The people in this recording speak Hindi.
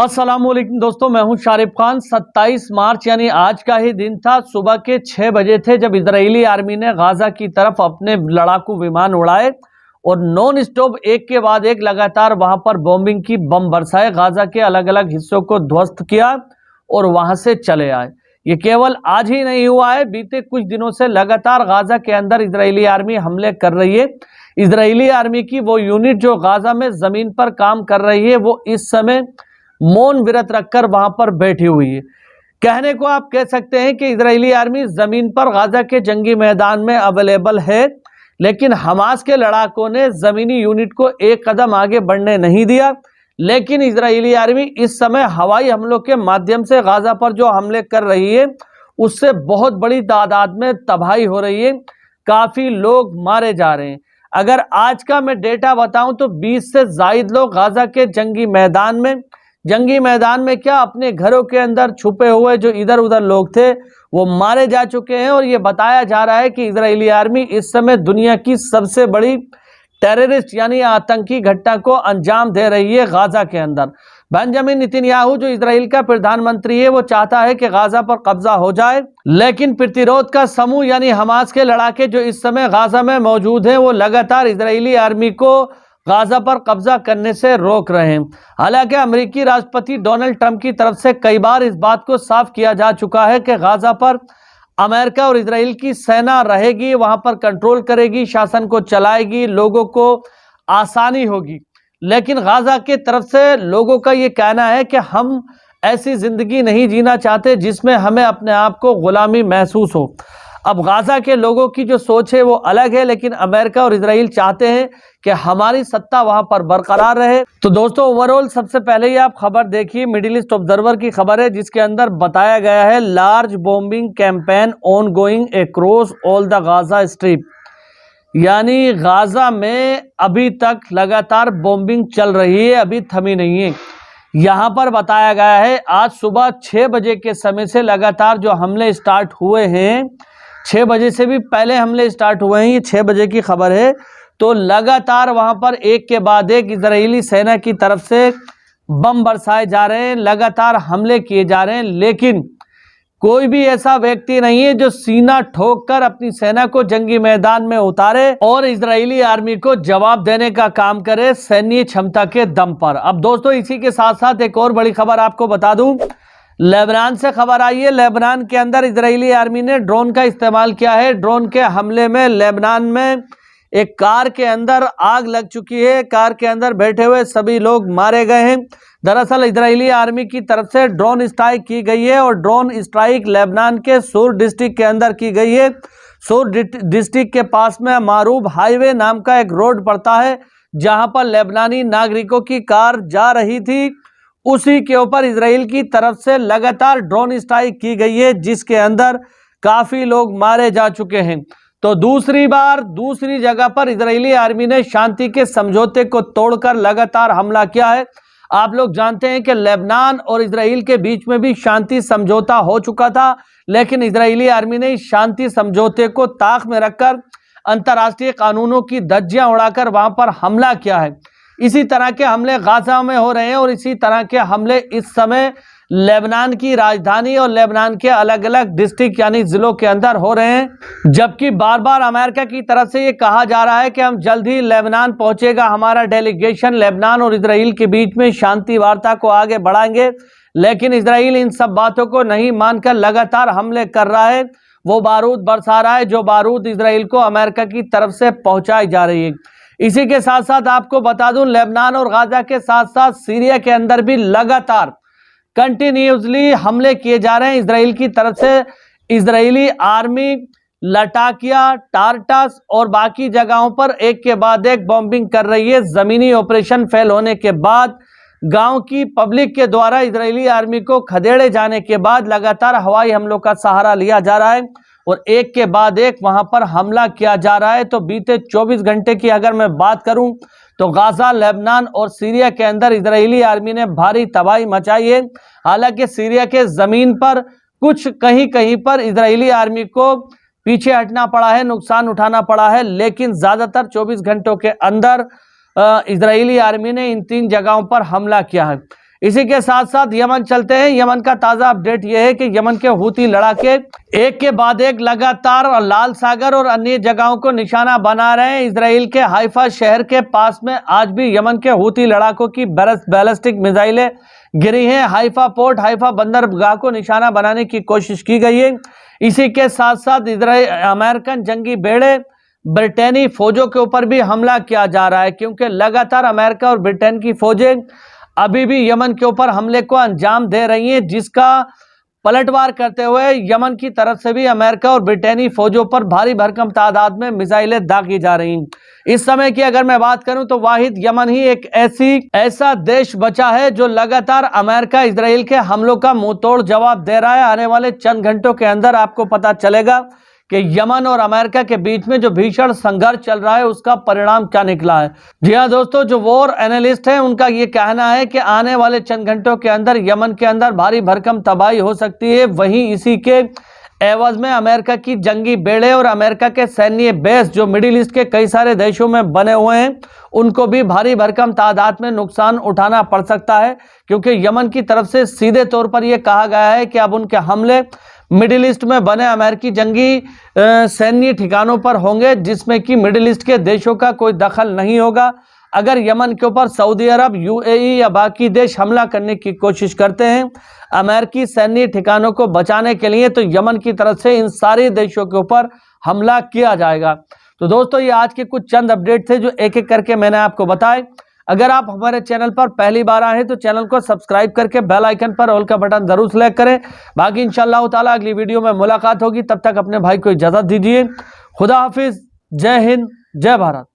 अस्सलामुअलैकुम दोस्तों, मैं हूं शारिफ खान। 27 मार्च यानी आज का ही दिन था। सुबह के 6 बजे थे जब इजरायली आर्मी ने गाजा की तरफ अपने लड़ाकू विमान उड़ाए और नॉन स्टॉप एक के बाद एक लगातार वहां पर बॉम्बिंग की, बम बरसाए, गाजा के अलग अलग हिस्सों को ध्वस्त किया और वहां से चले आए। ये केवल आज ही नहीं हुआ है, बीते कुछ दिनों से लगातार गाजा के अंदर इजरायली आर्मी हमले कर रही है। इजरायली आर्मी की वो यूनिट जो गाजा में जमीन पर काम कर रही है, वो इस समय मौन व्रत रखकर वहां पर बैठी हुई है। कहने को आप कह सकते हैं कि इजरायली आर्मी जमीन पर गाजा के जंगी मैदान में अवेलेबल है, लेकिन हमास के लड़ाकों ने जमीनी यूनिट को एक कदम आगे बढ़ने नहीं दिया। लेकिन इजरायली आर्मी इस समय हवाई हमलों के माध्यम से गाजा पर जो हमले कर रही है, उससे बहुत बड़ी तादाद में तबाही हो रही है। काफी लोग मारे जा रहे हैं। अगर आज का मैं डेटा बताऊं तो 20 से ज्यादा लोग गाजा के जंगी मैदान में क्या, अपने घरों के अंदर छुपे हुए जो इधर उधर लोग थे वो मारे जा चुके हैं। और ये बताया जा रहा है कि इजरायली आर्मी इस समय दुनिया की सबसे बड़ी टेररिस्ट यानी आतंकी घटना को अंजाम दे रही है गाजा के अंदर। बेंजामिन नेतन्याहू जो इजराइल का प्रधानमंत्री है, वो चाहता है कि गाजा पर कब्जा हो जाए, लेकिन प्रतिरोध का समूह यानी हमास के लड़ाके जो इस समय गाजा में मौजूद हैं, वो लगातार इजरायली आर्मी को गाजा पर कब्जा करने से रोक रहे हैं। हालांकि अमेरिकी राष्ट्रपति डोनाल्ड ट्रंप की तरफ से कई बार इस बात को साफ किया जा चुका है कि गाजा पर अमेरिका और इजराइल की सेना रहेगी, वहां पर कंट्रोल करेगी, शासन को चलाएगी, लोगों को आसानी होगी। लेकिन गाजा की तरफ से लोगों का ये कहना है कि हम ऐसी जिंदगी नहीं जीना चाहते जिसमें हमें अपने आप को गुलामी महसूस हो। अब गाजा के लोगों की जो सोच है वो अलग है, लेकिन अमेरिका और इजराइल चाहते हैं कि हमारी सत्ता वहां पर बरकरार रहे। तो दोस्तों, ओवरऑल सबसे पहले ही आप खबर देखिए, मिडिल ईस्ट ऑब्जर्वर की खबर है, जिसके अंदर बताया गया है large bombing campaign on going across all the Gaza strip. यानी गाजा में अभी तक लगातार बॉम्बिंग चल रही है, अभी थमी नहीं है। यहां पर बताया गया है आज सुबह 6 बजे के समय से लगातार जो हमले स्टार्ट हुए हैं, 6 बजे से भी पहले हमले स्टार्ट हुए हैं, ये 6 बजे की खबर है। तो लगातार वहां पर एक के बाद एक इजरायली सेना की तरफ से बम बरसाए जा रहे हैं, लगातार हमले किए जा रहे हैं, लेकिन कोई भी ऐसा व्यक्ति नहीं है जो सीना ठोक कर अपनी सेना को जंगी मैदान में उतारे और इजरायली आर्मी को जवाब देने का काम करे सैन्य क्षमता के दम पर। अब दोस्तों, इसी के साथ साथ एक और बड़ी खबर आपको बता दूं, लेबनान से खबर आई है। लेबनान के अंदर इजरायली आर्मी ने ड्रोन का इस्तेमाल किया है। ड्रोन के हमले में लेबनान में एक कार के अंदर आग लग चुकी है, कार के अंदर बैठे हुए सभी लोग मारे गए हैं। दरअसल इजरायली आर्मी की तरफ से ड्रोन स्ट्राइक की गई है और ड्रोन स्ट्राइक लेबनान के सूर डिस्ट्रिक्ट के अंदर की गई है। सूर डिस्ट्रिक्ट के पास में मारूब हाईवे नाम का एक रोड पड़ता है, जहां पर लेबनानी नागरिकों की कार जा रही थी, उसी के ऊपर इजराइल की तरफ से लगातार ड्रोन स्ट्राइक की गई है, जिसके अंदर काफी लोग मारे जा चुके हैं। तो दूसरी बार दूसरी जगह पर इजरायली आर्मी ने शांति के समझौते को तोड़कर लगातार हमला किया है। आप लोग जानते हैं कि लेबनान और इजराइल के बीच में भी शांति समझौता हो चुका था, लेकिन इजरायली आर्मी ने इस शांति समझौते को ताक में रखकर अंतर्राष्ट्रीय कानूनों की धज्जियां उड़ाकर वहां पर हमला किया है। इसी तरह के हमले गाजा में हो रहे हैं और इसी तरह के हमले इस समय लेबनान की राजधानी और लेबनान के अलग अलग डिस्ट्रिक्ट यानी जिलों के अंदर हो रहे हैं। जबकि बार बार अमेरिका की तरफ से ये कहा जा रहा है कि हम जल्द ही लेबनान पहुंचेगा, हमारा डेलीगेशन लेबनान और इजराइल के बीच में शांति वार्ता को आगे बढ़ाएंगे, लेकिन इजराइल इन सब बातों को नहीं मानकर लगातार हमले कर रहा है। वो बारूद बरसा रहा है जो बारूद इजराइल को अमेरिका की तरफ से पहुंचाई जा रही है। इसी के साथ साथ आपको बता दूं, लेबनान और गाजा के साथ साथ सीरिया के अंदर भी लगातार कंटिन्यूसली हमले किए जा रहे हैं इजराइल की तरफ से। इजरायली आर्मी लटाकिया, टारटस और बाकी जगहों पर एक के बाद एक बॉम्बिंग कर रही है। जमीनी ऑपरेशन फेल होने के बाद, गांव की पब्लिक के द्वारा इजरायली आर्मी को खदेड़े जाने के बाद लगातार हवाई हमलों का सहारा लिया जा रहा है और एक के बाद एक वहां पर हमला किया जा रहा है। तो बीते 24 घंटे की अगर मैं बात करूं तो गाजा, लेबनान और सीरिया के अंदर इजरायली आर्मी ने भारी तबाही मचाई है। हालांकि सीरिया के जमीन पर कुछ कहीं कहीं पर इजरायली आर्मी को पीछे हटना पड़ा है, नुकसान उठाना पड़ा है, लेकिन ज्यादातर 24 घंटों के अंदर इजरायली आर्मी ने इन 3 जगहों पर हमला किया है। इसी के साथ साथ यमन चलते हैं। यमन का ताजा अपडेट यह है कि यमन के हूती लड़ाके एक के बाद एक लगातार लाल सागर और अन्य जगहों को निशाना बना रहे हैं। इजराइल के हाइफा शहर के पास में आज भी यमन के हूती लड़ाकों की बैलिस्टिक मिसाइलें गिरी हैं। हाइफा पोर्ट, हाइफा बंदरगाह को निशाना बनाने की कोशिश की गई है। इसी के साथ साथ अमेरिकन जंगी बेड़े, ब्रिटेनी फौजों के ऊपर भी हमला किया जा रहा है, क्योंकि लगातार अमेरिका और ब्रिटेन की फौजें अभी भी यमन के ऊपर हमले को अंजाम दे रही हैं, जिसका पलटवार करते हुए यमन की तरफ से भी अमेरिका और ब्रिटेनी फौजों पर भारी भरकम तादाद में मिसाइलें दागी जा रही हैं। इस समय की अगर मैं बात करूं तो वाहिद यमन ही एक ऐसा देश बचा है जो लगातार अमेरिका इजराइल के हमलों का मुंहतोड़ जवाब दे रहा है। आने वाले चंद घंटों के अंदर आपको पता चलेगा कि यमन और अमेरिका के बीच में जो भीषण संघर्ष चल रहा है उसका परिणाम क्या निकला है। जी हाँ दोस्तों, जो वॉर एनालिस्ट हैं उनका ये कहना है कि आने वाले चंद घंटों के अंदर यमन के अंदर भारी भरकम तबाही हो सकती है। वहीं इसी के एवज में अमेरिका की जंगी बेड़े और अमेरिका के सैन्य बेस जो मिडिल ईस्ट के कई सारे देशों में बने हुए हैं उनको भी भारी भरकम तादाद में नुकसान उठाना पड़ सकता है, क्योंकि यमन की तरफ से सीधे तौर पर यह कहा गया है कि अब उनके हमले मिडिल ईस्ट में बने अमेरिकी जंगी सैन्य ठिकानों पर होंगे, जिसमें कि मिडिल ईस्ट के देशों का कोई दखल नहीं होगा। अगर यमन के ऊपर सऊदी अरब, यूएई या बाकी देश हमला करने की कोशिश करते हैं अमेरिकी सैन्य ठिकानों को बचाने के लिए, तो यमन की तरफ से इन सारे देशों के ऊपर हमला किया जाएगा। तो दोस्तों, ये आज के कुछ चंद अपडेट थे जो एक एक करके मैंने आपको बताए। अगर आप हमारे चैनल पर पहली बार आए हैं तो चैनल को सब्सक्राइब करके बेल आइकन पर ऑल का बटन जरूर सेलेक्ट करें। बाकी इंशाअल्लाह ताला अगली वीडियो में मुलाकात होगी, तब तक अपने भाई को इजाजत दीजिए। खुदा हाफिज, जय हिंद, जय भारत।